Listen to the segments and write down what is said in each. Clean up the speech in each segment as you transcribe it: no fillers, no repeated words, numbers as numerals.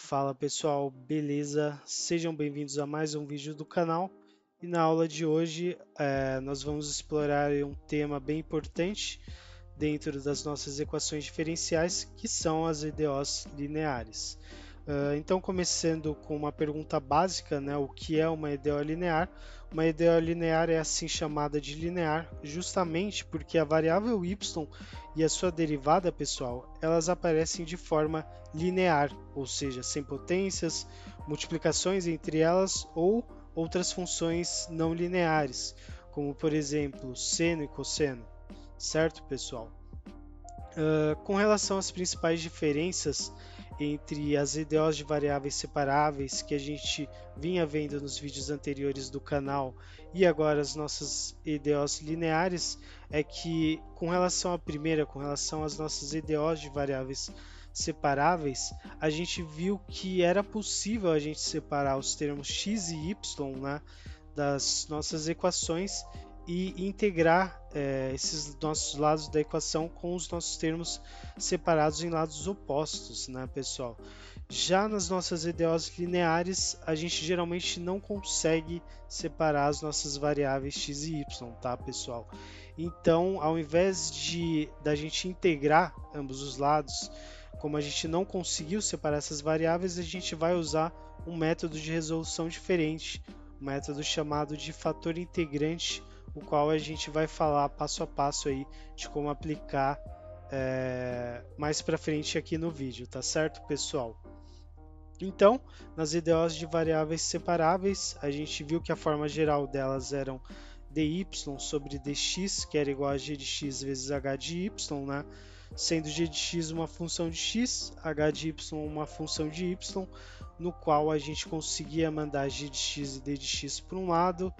Fala pessoal, beleza? Sejam bem-vindos a mais um vídeo do canal e na aula de hoje nós vamos explorar um tema bem importante dentro das nossas equações diferenciais, que são as EDOs lineares. Então, começando com uma pergunta básica, né? O que é uma EDO linear? Uma EDO linear é assim chamada de linear justamente porque a variável y e a sua derivada, pessoal, elas aparecem de forma linear, ou seja, sem potências, multiplicações entre elas ou outras funções não lineares, como por exemplo seno e cosseno, certo, pessoal? Com relação às principais diferenças entre as EDOs de variáveis separáveis que a gente vinha vendo nos vídeos anteriores do canal e agora as nossas EDOs lineares, é que com relação à primeira, com relação às nossas EDOs de variáveis separáveis, a gente viu que era possível a gente separar os termos x e y, né, das nossas equações e integrar esses nossos lados da equação com os nossos termos separados em lados opostos, né, pessoal? Já nas nossas EDOs lineares, a gente geralmente não consegue separar as nossas variáveis x e y, tá, pessoal? Então, ao invés da gente integrar ambos os lados, como a gente não conseguiu separar essas variáveis, a gente vai usar um método de resolução diferente, um método chamado de fator integrante, o qual a gente vai falar passo a passo aí de como aplicar mais para frente aqui no vídeo, tá certo, pessoal? Então, nas EDOs de variáveis separáveis, a gente viu que a forma geral delas eram dy sobre dx, que era igual a g de x vezes h de y, né? Sendo g de x uma função de x, h de y uma função de y, no qual a gente conseguia mandar g de x e d de x para um lado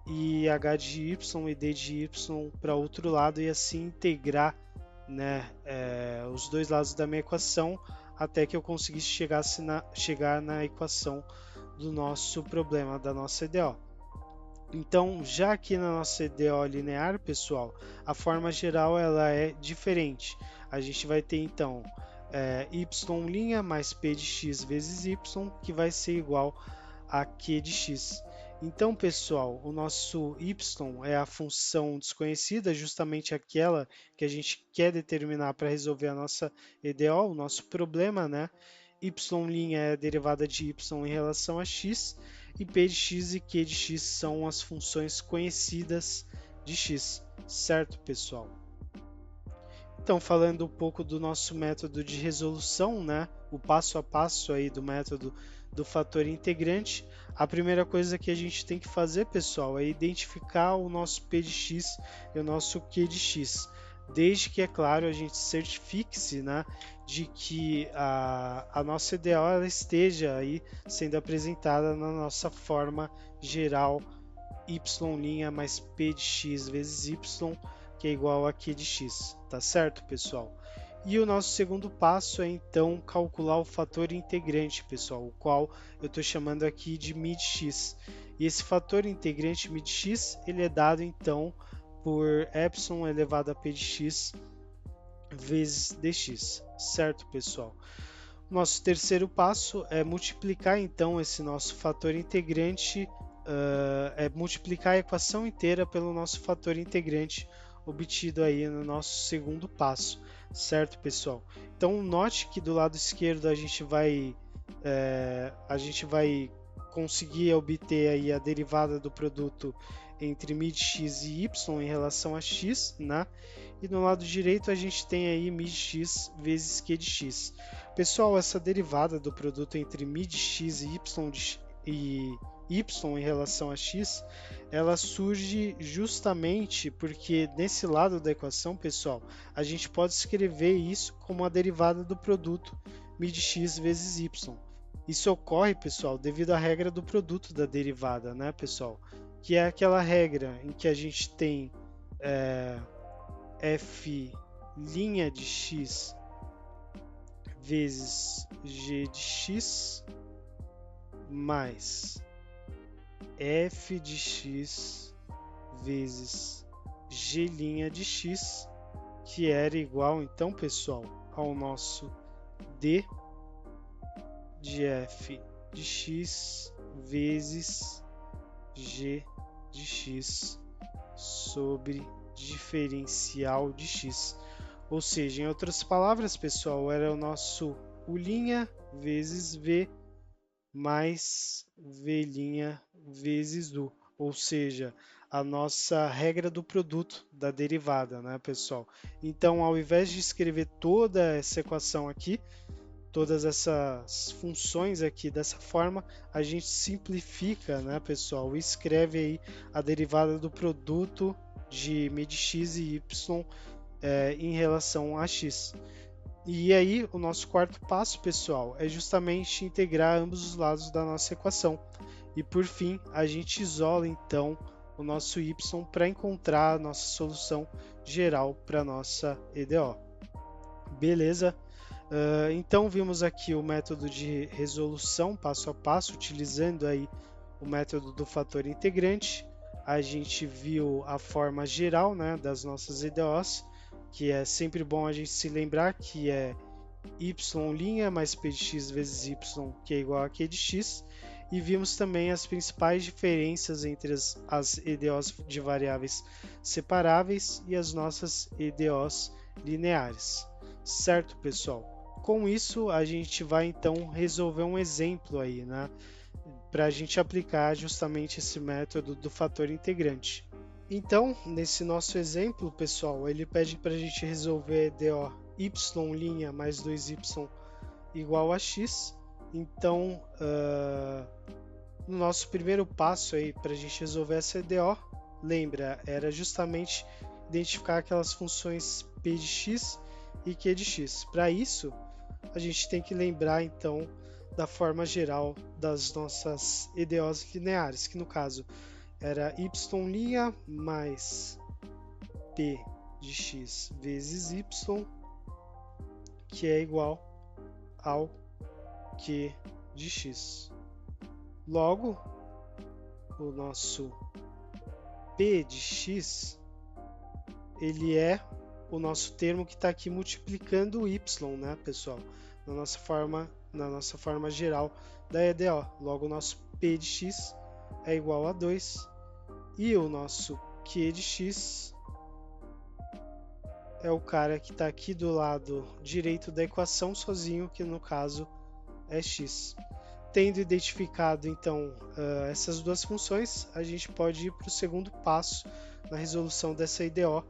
e h de y e d de y para outro lado e assim integrar, né, os dois lados da minha equação até que eu conseguisse chegar na equação do nosso problema, da nossa EDO. Então, já aqui na nossa EDO linear, pessoal, a forma geral ela é diferente. A gente vai ter então y' mais p de x vezes y, que vai ser igual a q de x. Então, pessoal, o nosso y é a função desconhecida, justamente aquela que a gente quer determinar para resolver a nossa EDO, o nosso problema, né? Y' é a derivada de y em relação a x, e p de x e q de x são as funções conhecidas de x, certo, pessoal? Então, falando um pouco do nosso método de resolução, né? O passo a passo aí do método do fator integrante, a primeira coisa que a gente tem que fazer, pessoal, é identificar o nosso p de x e o nosso q de x. Desde que, é claro, a gente certifique-se, né, de que a nossa EDO ela esteja aí sendo apresentada na nossa forma geral y' mais p de x vezes y, que é igual a q de x, tá certo, pessoal? E o nosso segundo passo é então calcular o fator integrante, pessoal, o qual eu estou chamando aqui de μ de x. E esse fator integrante μ de x, ele é dado então por epsilon elevado a p de x vezes dx, certo, pessoal? Nosso terceiro passo é multiplicar então esse nosso fator integrante, multiplicar a equação inteira pelo nosso fator integrante obtido aí no nosso segundo passo, certo, pessoal? Então note que do lado esquerdo a gente vai conseguir obter aí a derivada do produto entre μ de x e y em relação a x, né? E no lado direito a gente tem aí μ de x vezes q de x. Pessoal, essa derivada do produto entre μ de x e y em relação a x, ela surge justamente porque nesse lado da equação, pessoal, a gente pode escrever isso como a derivada do produto μ de x vezes y. Isso ocorre, pessoal, devido à regra do produto da derivada, né, pessoal? Que é aquela regra em que a gente tem f' de x vezes g de x mais f de x vezes g' de x, que era igual, então, pessoal, ao nosso d de f de x vezes g de x sobre diferencial de x. Ou seja, em outras palavras, pessoal, era o nosso u' vezes v mais v' vezes u. Ou seja, a nossa regra do produto da derivada, né, pessoal? Então, ao invés de escrever toda essa equação aqui, todas essas funções aqui dessa forma, a gente simplifica, né, pessoal? E escreve aí a derivada do produto de μ de x e y em relação a x. E aí, o nosso quarto passo, pessoal, é justamente integrar ambos os lados da nossa equação. E por fim, a gente isola então o nosso y para encontrar a nossa solução geral para a nossa EDO. Beleza? Então vimos aqui o método de resolução passo a passo, utilizando aí o método do fator integrante. A gente viu a forma geral, né, das nossas EDOs, que é sempre bom a gente se lembrar que é y' mais p de x vezes y, que é igual a q de x. E vimos também as principais diferenças entre as EDOs de variáveis separáveis e as nossas EDOs lineares. Certo, pessoal? Com isso, a gente vai então resolver um exemplo aí, né? Para a gente aplicar justamente esse método do fator integrante. Então, nesse nosso exemplo, pessoal, ele pede para a gente resolver EDO y' mais 2y igual a x. Então, no nosso primeiro passo aí para a gente resolver essa EDO, lembra, era justamente identificar aquelas funções p de x e q de x. Para isso, a gente tem que lembrar então da forma geral das nossas EDOs lineares, que no caso era y' mais p de x vezes y, que é igual ao q de x. Logo, o nosso p de x, ele é o nosso termo que está aqui multiplicando o y, né, pessoal? Na nossa forma geral da EDO. Logo, o nosso p de x é igual a 2 e o nosso q de x é o cara que está aqui do lado direito da equação sozinho, que no caso é x. Tendo identificado então essas duas funções, a gente pode ir para o segundo passo na resolução dessa EDO,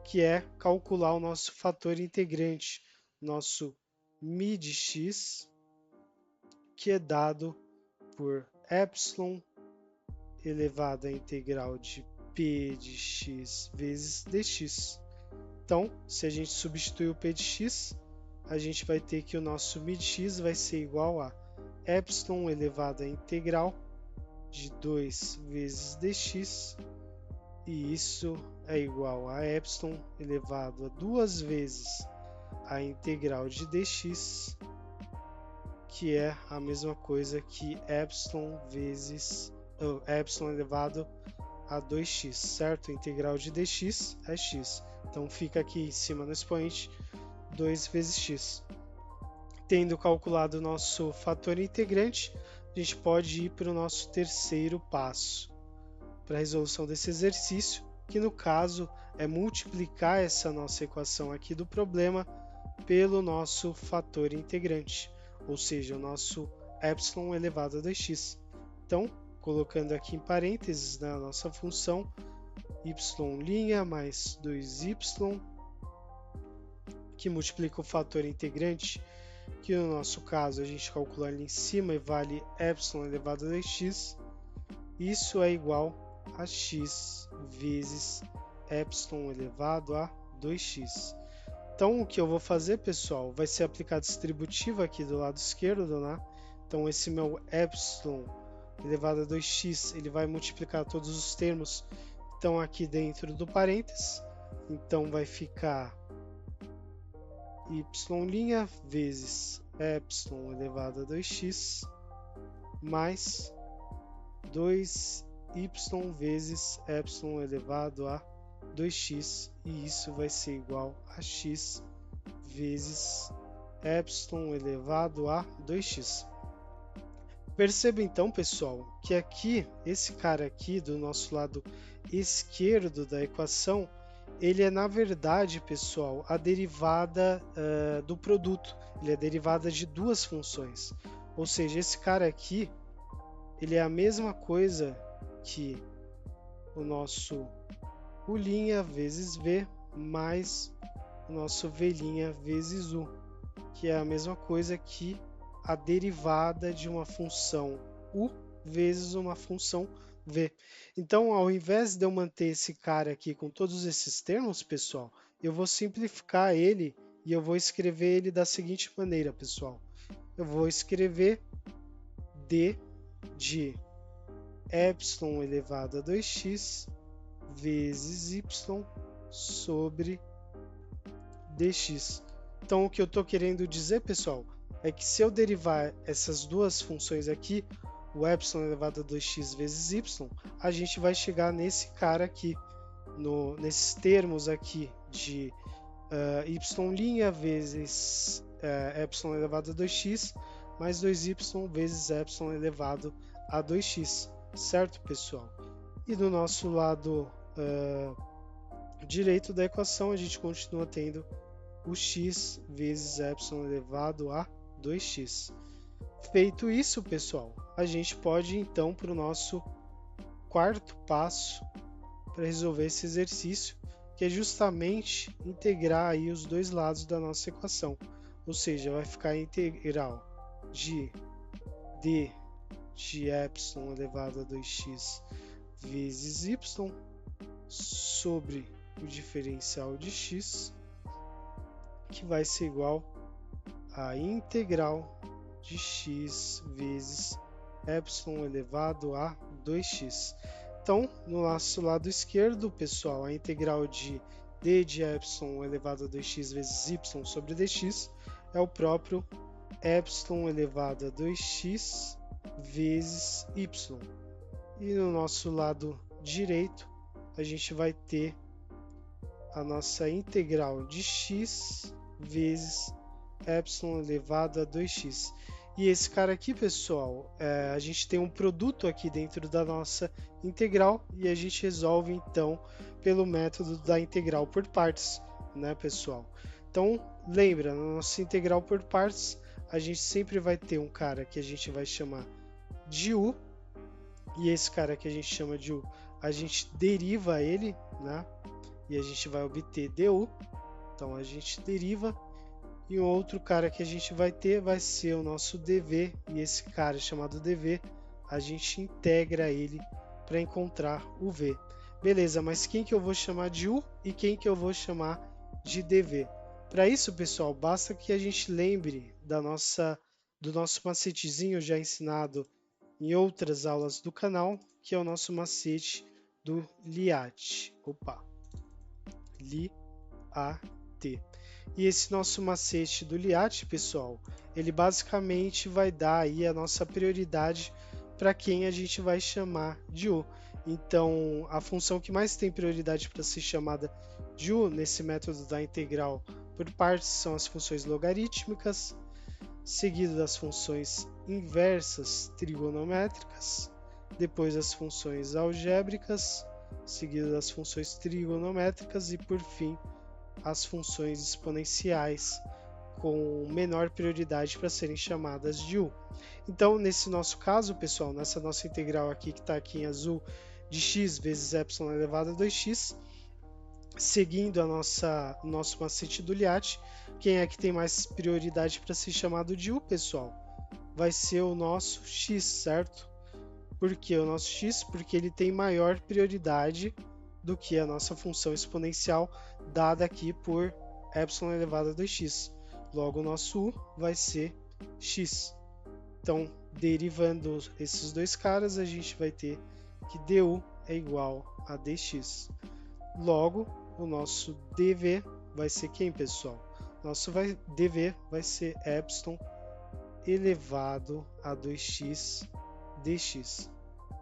que é calcular o nosso fator integrante, nosso μ de x, que é dado por epsilon elevado à integral de p de x vezes dx. Então, se a gente substituir o p de x, a gente vai ter que o nosso μ de x vai ser igual a epsilon elevado à integral de 2 vezes dx, e isso é igual a epsilon elevado a 2 vezes a integral de dx, que é a mesma coisa que epsilon vezes epsilon elevado a 2x, certo? A integral de dx é x. Então fica aqui em cima no expoente 2 vezes x. Tendo calculado o nosso fator integrante, a gente pode ir para o nosso terceiro passo para a resolução desse exercício, que no caso é multiplicar essa nossa equação aqui do problema pelo nosso fator integrante, ou seja, o nosso epsilon elevado a 2x. Então, colocando aqui em parênteses na nossa função, y' mais 2y, que multiplica o fator integrante, que no nosso caso a gente calcula ali em cima e vale epsilon elevado a 2x, isso é igual a x vezes epsilon elevado a 2x. Então o que eu vou fazer, pessoal, vai ser aplicar a distributiva aqui do lado esquerdo, né? Então esse meu epsilon elevado a 2x, ele vai multiplicar todos os termos que estão aqui dentro do parênteses. Então vai ficar y' vezes epsilon elevado a 2x mais 2y vezes epsilon elevado a 2x, e isso vai ser igual a x vezes epsilon elevado a 2x. Perceba então, pessoal, que aqui, esse cara aqui do nosso lado esquerdo da equação, ele é na verdade, pessoal, a derivada do produto. Ele é derivada de duas funções. Ou seja, esse cara aqui, ele é a mesma coisa que o nosso U' vezes V mais o nosso V' vezes U, que é a mesma coisa que a derivada de uma função U vezes uma função V. Então, ao invés de eu manter esse cara aqui com todos esses termos, pessoal, eu vou simplificar ele e eu vou escrever ele da seguinte maneira, pessoal. Eu vou escrever d de epsilon elevado a 2x vezes y sobre dx. Então, o que eu estou querendo dizer, pessoal, é que se eu derivar essas duas funções aqui, o epsilon elevado a 2x vezes y, a gente vai chegar nesse cara aqui, nesses termos aqui de y' vezes epsilon elevado a 2x mais 2y vezes epsilon elevado a 2x, certo, pessoal? E do nosso lado direito da equação, a gente continua tendo o x vezes epsilon elevado a 2x. Feito isso, pessoal, a gente pode então para o nosso quarto passo para resolver esse exercício, que é justamente integrar aí os dois lados da nossa equação. Ou seja, vai ficar a integral de d de epsilon elevado a 2x vezes y sobre o diferencial de x, que vai ser igual a integral de x vezes epsilon elevado a 2x. Então, no nosso lado esquerdo, pessoal, a integral de d de epsilon elevado a 2x vezes y sobre dx é o próprio epsilon elevado a 2x vezes y. E no nosso lado direito, a gente vai ter a nossa integral de x vezes epsilon elevado a 2x. E esse cara aqui, pessoal, a gente tem um produto aqui dentro da nossa integral e a gente resolve então pelo método da integral por partes, né, pessoal? Então, lembra, na nossa integral por partes, a gente sempre vai ter um cara que a gente vai chamar de U, e esse cara que a gente chama de U, a gente deriva ele, né? E a gente vai obter du. Então a gente deriva. E o outro cara que a gente vai ter vai ser o nosso dv, e esse cara chamado dv, a gente integra ele para encontrar o v. Beleza, mas quem que eu vou chamar de u e quem que eu vou chamar de dv? Para isso, pessoal, basta que a gente lembre do nosso macetezinho já ensinado em outras aulas do canal, que é o nosso macete do LIAT. LIAT. E esse nosso macete do LIAT, pessoal, ele basicamente vai dar aí a nossa prioridade para quem a gente vai chamar de U. Então, a função que mais tem prioridade para ser chamada de U nesse método da integral por partes são as funções logarítmicas, seguido das funções inversas trigonométricas, depois as funções algébricas, seguido das funções trigonométricas e, por fim, as funções exponenciais com menor prioridade para serem chamadas de U. Então, nesse nosso caso, pessoal, nessa nossa integral aqui que está aqui em azul de x vezes epsilon elevado a 2x, seguindo o nosso macete do LIAT, quem é que tem mais prioridade para ser chamado de U, pessoal? Vai ser o nosso x, certo? Por que o nosso x? Porque ele tem maior prioridade do que a nossa função exponencial dada aqui por epsilon elevado a 2x. Logo, o nosso u vai ser x. Então, derivando esses dois caras, a gente vai ter que du é igual a dx. Logo, o nosso dv vai ser quem, pessoal? Nosso dv vai ser epsilon elevado a 2x dx.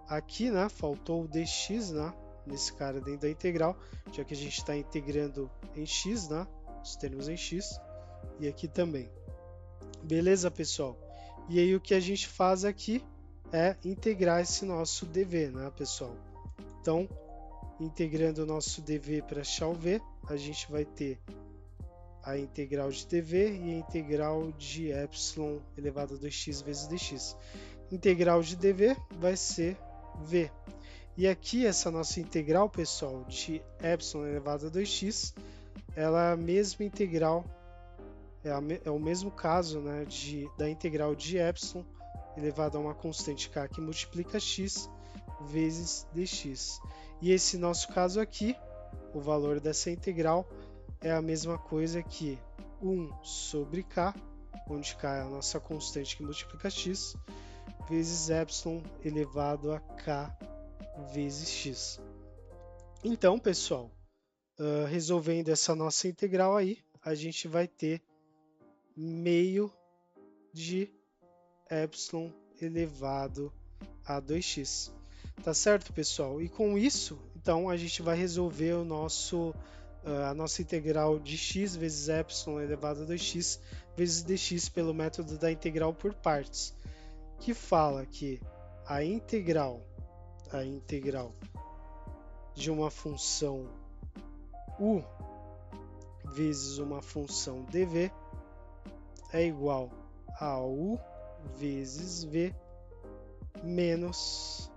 Aqui, né, faltou o dx, né, nesse cara dentro da integral, já que a gente está integrando em x, né, os termos em x, e aqui também. Beleza, pessoal? E aí o que a gente faz aqui é integrar esse nosso dv, né, pessoal? Então, integrando o nosso dv para achar o v, a gente vai ter a integral de dv e a integral de epsilon elevado a 2x vezes dx. Integral de dv vai ser v. E aqui essa nossa integral, pessoal, de epsilon elevado a 2x, ela é a mesma integral, é o mesmo caso, né, da integral de epsilon elevado a uma constante k que multiplica x vezes dx. E esse nosso caso aqui, o valor dessa integral é a mesma coisa que 1 sobre k, onde k é a nossa constante que multiplica x, vezes epsilon elevado a k vezes x. Então, pessoal, resolvendo essa nossa integral aí, a gente vai ter meio de epsilon elevado a 2x. Tá certo, pessoal? E com isso, então, a gente vai resolver a nossa integral de x vezes epsilon elevado a 2x vezes dx pelo método da integral por partes, que fala que a integral de uma função u vezes uma função dv é igual a u vezes v menos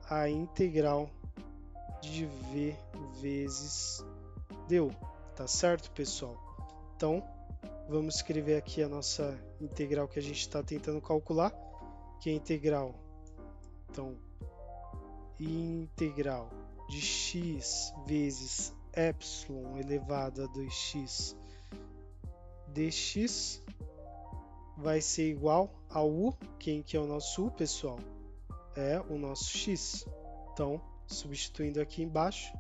a integral de v vezes du. Tá certo, pessoal? Então, vamos escrever aqui a nossa integral que a gente está tentando calcular, que é a integral. Então, integral de x vezes epsilon elevado a 2x dx vai ser igual ao u. Quem que é o nosso u, pessoal? É o nosso x. Então, substituindo aqui embaixo,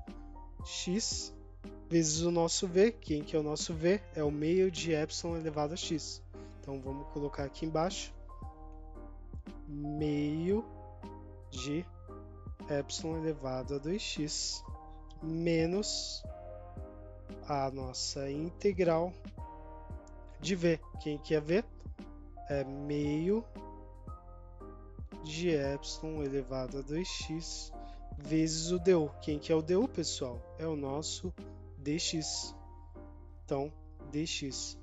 x vezes o nosso v. Quem que é o nosso v? É o meio de epsilon elevado a x. Então, vamos colocar aqui embaixo meio de epsilon elevado a 2x menos a nossa integral de v. Quem que é v? É meio de epsilon elevado a 2x vezes o du. Quem que é o du, pessoal? É o nosso dx. Então, dx.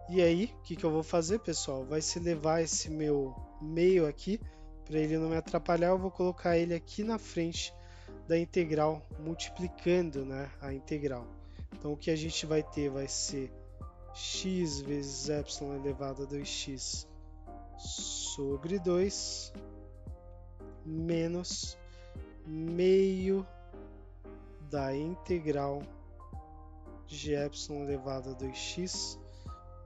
E aí, o que eu vou fazer, pessoal? Vai se levar esse meu meio aqui, para ele não me atrapalhar, eu vou colocar ele aqui na frente da integral, multiplicando, né, a integral. Então, o que a gente vai ter vai ser x vezes epsilon elevado a 2x sobre 2 menos meio da integral de epsilon elevado a 2x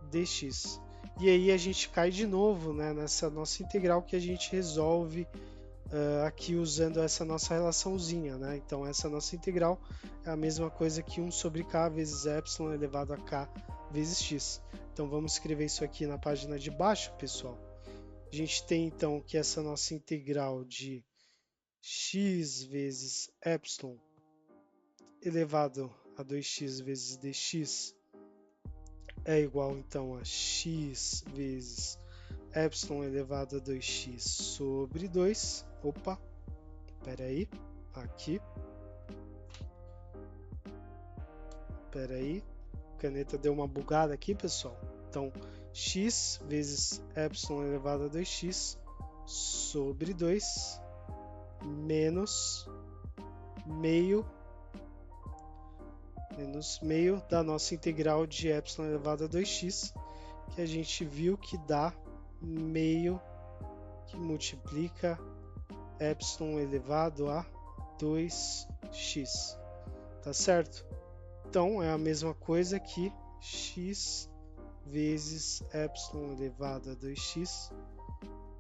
dx. E aí a gente cai de novo, né, nessa nossa integral que a gente resolve aqui usando essa nossa relaçãozinha, né? Então essa nossa integral é a mesma coisa que 1 sobre k vezes epsilon elevado a k vezes x. Então vamos escrever isso aqui na página de baixo, pessoal. A gente tem então que essa nossa integral de x vezes epsilon elevado a 2x vezes dx é igual então a x vezes epsilon elevado a 2x sobre 2. Opa, espera aí, aqui. Espera aí, a caneta deu uma bugada aqui, pessoal. Então, x vezes epsilon elevado a 2x sobre 2 menos meio da nossa integral de epsilon elevado a 2x, que a gente viu que dá meio que multiplica epsilon elevado a 2x. Tá certo? Então, é a mesma coisa que x vezes epsilon elevado a 2x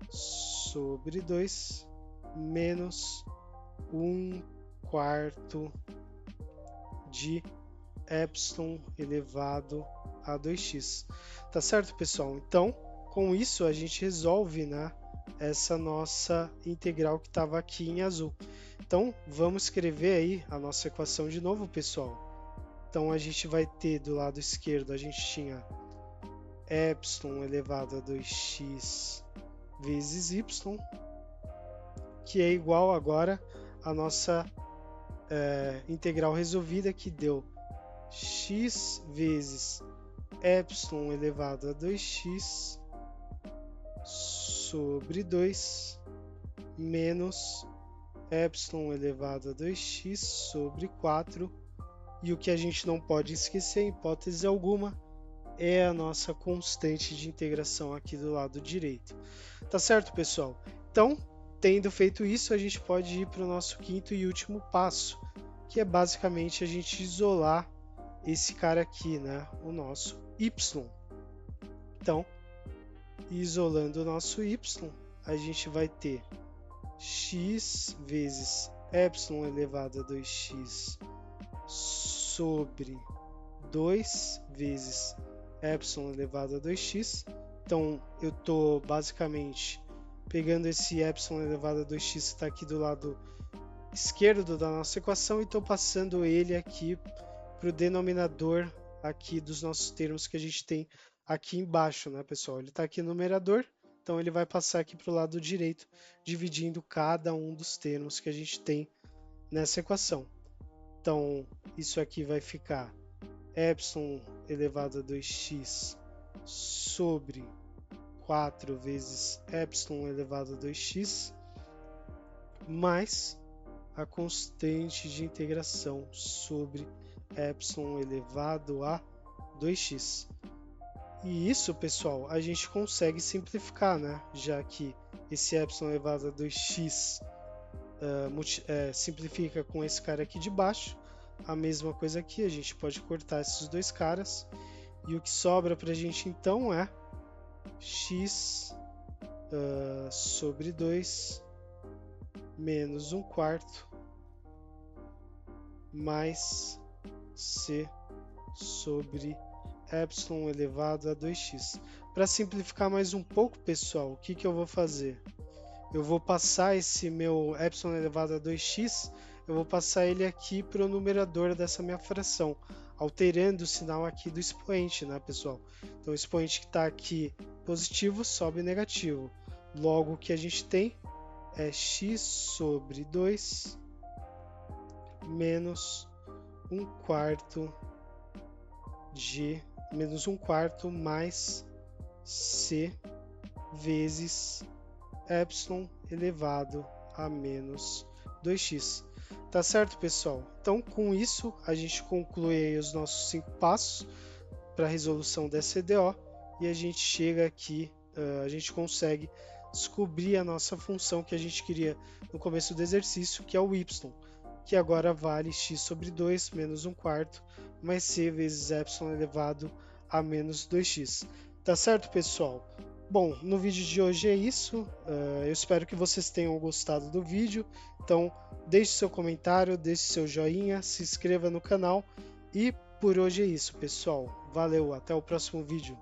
sobre 2 menos 1/4 de epsilon elevado a 2x. Tá certo, pessoal? Então, com isso, a gente resolve, né, essa nossa integral que estava aqui em azul. Então, vamos escrever aí a nossa equação de novo, pessoal. Então, a gente vai ter do lado esquerdo, a gente tinha epsilon elevado a 2x vezes y, que é igual agora a nossa integral resolvida, que deu x vezes epsilon elevado a 2x sobre 2 menos epsilon elevado a 2x sobre 4. E o que a gente não pode esquecer, em hipótese alguma, é a nossa constante de integração aqui do lado direito. Tá certo, pessoal? Então, tendo feito isso, a gente pode ir para o nosso quinto e último passo, que é basicamente a gente isolar esse cara aqui, né? O nosso y. Então, isolando o nosso y, a gente vai ter x vezes epsilon elevado a 2x sobre 2 vezes epsilon elevado a 2x. Então, eu estou basicamente pegando esse epsilon elevado a 2x que está aqui do lado esquerdo da nossa equação e estou passando ele aqui para o denominador aqui dos nossos termos que a gente tem aqui embaixo, né, pessoal? Ele está aqui no numerador, então ele vai passar aqui para o lado direito, dividindo cada um dos termos que a gente tem nessa equação. Então, isso aqui vai ficar epsilon elevado a 2x sobre 4 vezes epsilon elevado a 2x mais a constante de integração sobre epsilon elevado a 2x. E isso, pessoal, a gente consegue simplificar, né? Já que esse epsilon elevado a 2x simplifica com esse cara aqui de baixo. A mesma coisa aqui, a gente pode cortar esses dois caras. E o que sobra para a gente então é x sobre 2 menos 1/4 mais c sobre epsilon elevado a 2x. Para simplificar mais um pouco, pessoal, o que eu vou fazer? Eu vou passar esse meu epsilon elevado a 2x, eu vou passar ele aqui para o numerador dessa minha fração, alterando o sinal aqui do expoente, né, pessoal? Então, o expoente que está aqui positivo sobe negativo. Logo, o que a gente tem é x sobre 2 menos 1/4 de menos 1/4 mais c vezes epsilon elevado a menos 2x. Tá certo, pessoal? Então, com isso, a gente conclui aí os nossos 5 passos para a resolução dessa EDO e a gente chega aqui, a gente consegue descobrir a nossa função que a gente queria no começo do exercício, que é o y, que agora vale x sobre 2 menos 1/4 mais c vezes epsilon elevado a menos 2x. Tá certo, pessoal? Bom, no vídeo de hoje é isso. Eu espero que vocês tenham gostado do vídeo. Então, deixe seu comentário, deixe seu joinha, se inscreva no canal. E por hoje é isso, pessoal. Valeu, até o próximo vídeo.